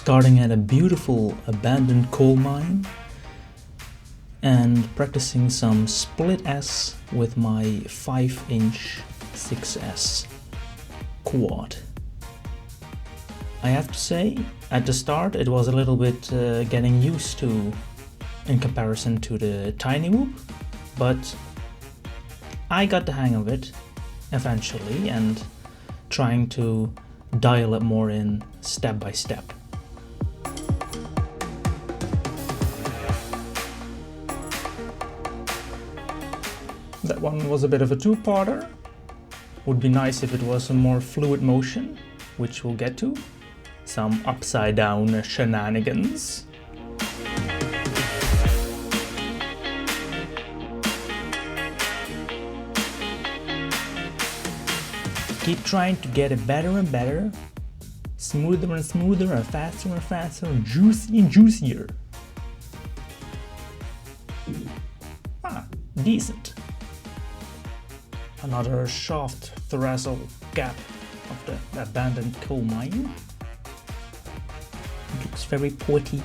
starting at a beautiful abandoned coal mine and practicing some split S with my 5-inch 6S quad. I have to say, at the start it was a little bit getting used to in comparison to the tiny whoop, but I got the hang of it eventually and trying to dial it more in step by step. That one was a bit of a two-parter. Would be nice if it was a more fluid motion, which we'll get to. Some upside down shenanigans. Keep trying to get it better and better, smoother and smoother, and faster, and juicy and juicier. Decent. Another shaft throttle gap of the abandoned coal mine. It looks very poety.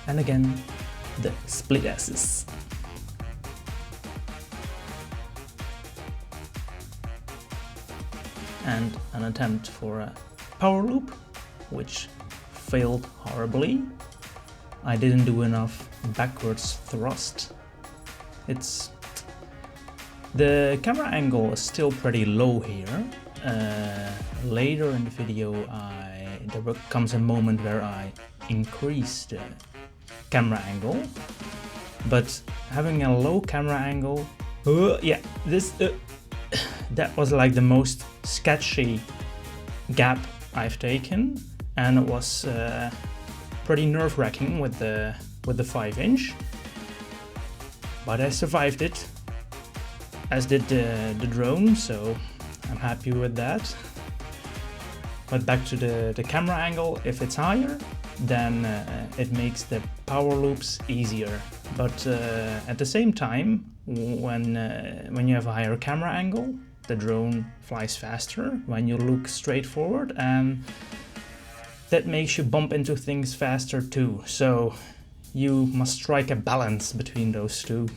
And again, the split S's. And an attempt for a power loop, which failed horribly. I didn't do enough backwards thrust. The camera angle is still pretty low here. Later in the video there comes a moment where I increase the camera angle, but having a low camera angle, that was like the most sketchy gap I've taken, and it was pretty nerve-wracking with the 5-inch, but I survived it, as did the drone, so I'm happy with that. But back to the camera angle, if it's higher, then it makes the power loops easier. But at the same time, when you have a higher camera angle, the drone flies faster when you look straight forward, and that makes you bump into things faster too. So you must strike a balance between those two.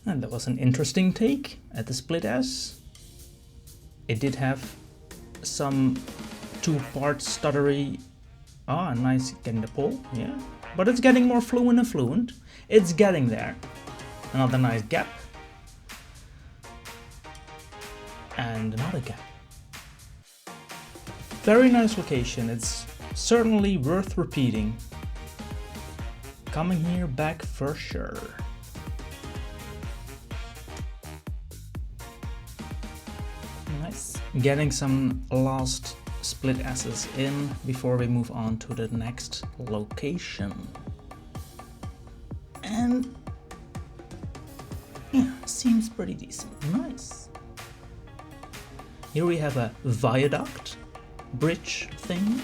And that was an interesting take at the split S. It did have some two-part stuttery. Nice getting the pull, yeah. But it's getting more fluent and fluent. It's getting there. Another nice gap. And another gap. Very nice location. It's certainly worth repeating. Coming here back for sure. Nice. Getting some last split S's in before we move on to the next location. And yeah, seems pretty decent. Nice. Here we have a viaduct bridge thing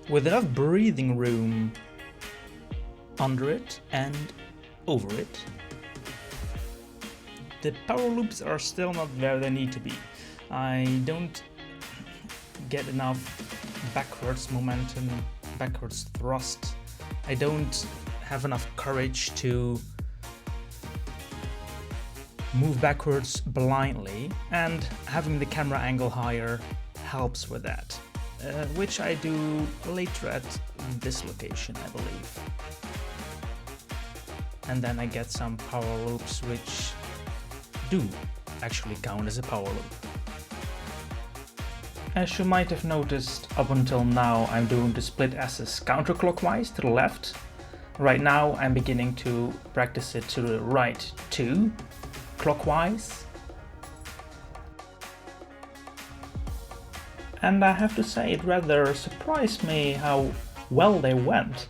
with enough breathing room under it and over it. The power loops are still not where they need to be. I don't get enough backwards momentum, backwards thrust. I don't have enough courage to move backwards blindly, and having the camera angle higher helps with that, which I do later at this location, I believe. And then I get some power loops which do actually count as a power loop. As you might have noticed, up until now I'm doing the split S's counterclockwise to the left. Right now I'm beginning to practice it to the right too, clockwise. And I have to say, it rather surprised me how well they went.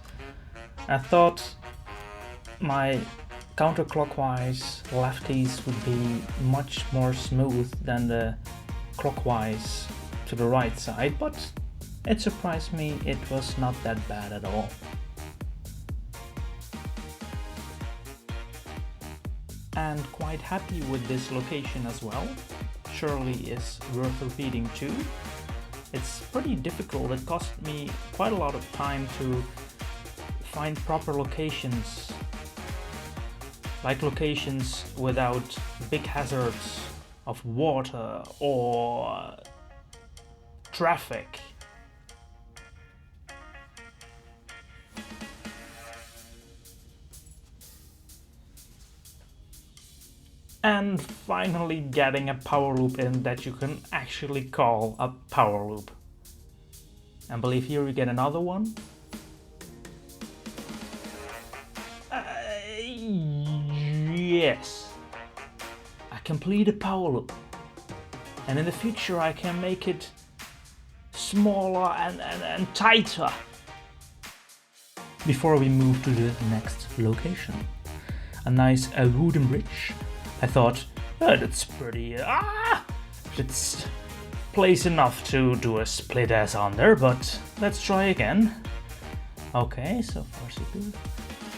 I thought my counterclockwise lefties would be much more smooth than the clockwise to the right side, but it surprised me it was not that bad at all. And quite happy with this location as well. Surely is worth repeating too. It's pretty difficult. It cost me quite a lot of time to find proper locations, like locations without big hazards of water or traffic. And finally getting a power loop in that you can actually call a power loop. And believe here we get another one. Yes. I complete a power loop. And in the future I can make it smaller and tighter. Before we move to the next location. A nice wooden bridge. I thought, oh, that's pretty, it's place enough to do a split S on there, but let's try again. Okay, so far so good.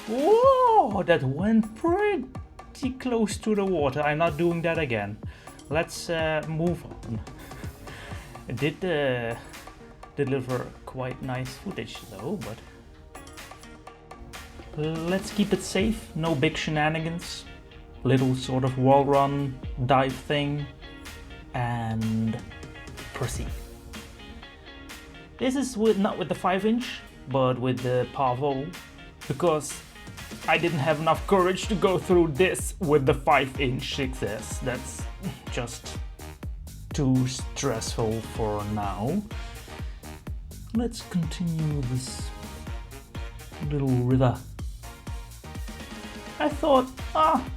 Whoa, that went pretty close to the water. I'm not doing that again. Let's move on. It did deliver quite nice footage though, but let's keep it safe. No big shenanigans. Little sort of wall run dive thing, and proceed. This is not with the 5-inch, but with the Pavo, because I didn't have enough courage to go through this with the 5-inch 6S. That's just too stressful for now. Let's continue this little river. I thought,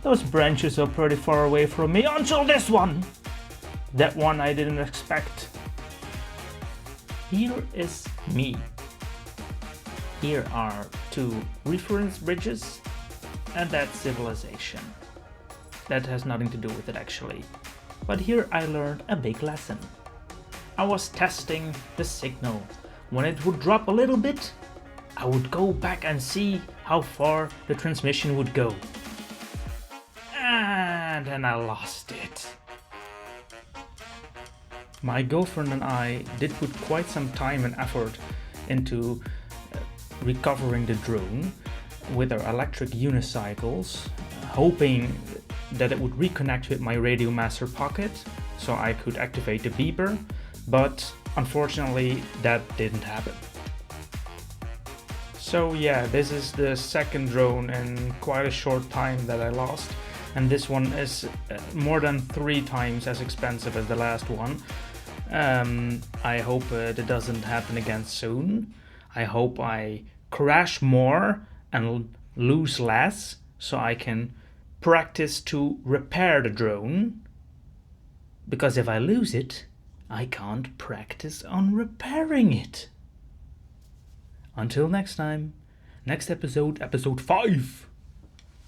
those branches are pretty far away from me until this one. That one I didn't expect. Here is me. Here are 2 reference bridges, and that's civilization. That has nothing to do with it actually. But here I learned a big lesson. I was testing the signal. When it would drop a little bit, I would go back and see how far the transmission would go. And then I lost it. My girlfriend and I did put quite some time and effort into recovering the drone with our electric unicycles, hoping that it would reconnect with my Radio Master Pocket so I could activate the beeper, but unfortunately that didn't happen. So yeah, this is the second drone in quite a short time that I lost, and this one is more than 3 times as expensive as the last one. I hope it doesn't happen again soon. I hope I crash more and lose less so I can practice to repair the drone, because if I lose it, I can't practice on repairing it. Until next time, next episode, episode 5.